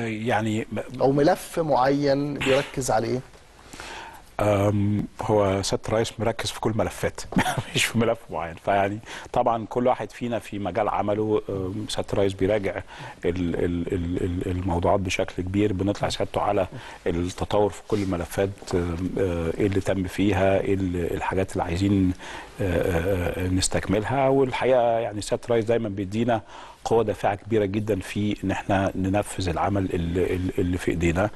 يعني او ملف معين بيركز عليه؟ هو سيادة الرئيس مركز في كل ملفات مش في ملف معين. فيعني طبعا كل واحد فينا في مجال عمله. سيادة الرئيس بيراجع الموضوعات بشكل كبير، بنطلع سيادته على التطور في كل الملفات، ايه اللي تم فيها، ايه الحاجات اللي عايزين نستكملها. والحقيقه يعني سيادة الرئيس دايما بيدينا قوة دافعة كبيرة جدا في ان احنا ننفذ العمل اللي في ايدينا.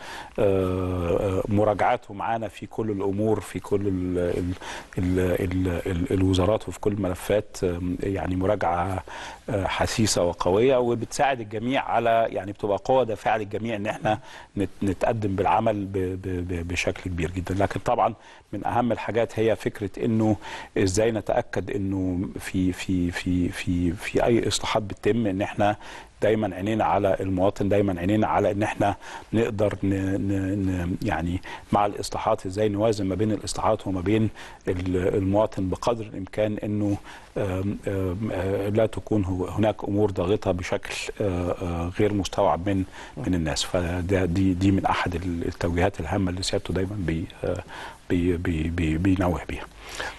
مراجعاته معانا في كل الامور، في كل الوزارات وفي كل الملفات، يعني مراجعة حثيثة وقوية، وبتساعد الجميع على، يعني بتبقى قوة دافعة للجميع ان احنا نتقدم بالعمل بشكل كبير جدا. لكن طبعا من اهم الحاجات هي فكرة انه ازاي نتأكد انه في اي اصلاحات بتتم ان احنا دايما عينينا على المواطن، دايما عينينا على ان احنا نقدر يعني مع الاصلاحات ازاي نوازن ما بين الاصلاحات وما بين المواطن بقدر الامكان، انه لا تكون هناك امور ضاغطه بشكل غير مستوعب من الناس. فدي من احد التوجيهات الهامه اللي سيادته دايما بينوه بيها.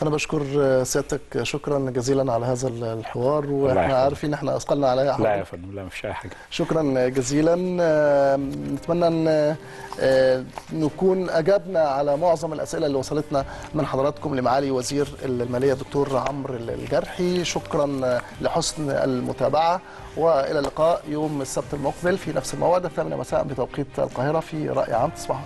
أنا بشكر سيادتك شكرا جزيلا على هذا الحوار، وإحنا عارفين إحنا أثقلنا عليها حضرتك. لا يا فندم، لا مفيش أي حاجة. شكرا جزيلا. نتمنى أن نكون أجبنا على معظم الأسئلة اللي وصلتنا من حضراتكم لمعالي وزير المالية دكتور عمرو الجرحي. شكرا لحسن المتابعة، وإلى اللقاء يوم السبت المقبل في نفس الموعد 8 مساء بتوقيت القاهرة في رأي عام. تصبحوا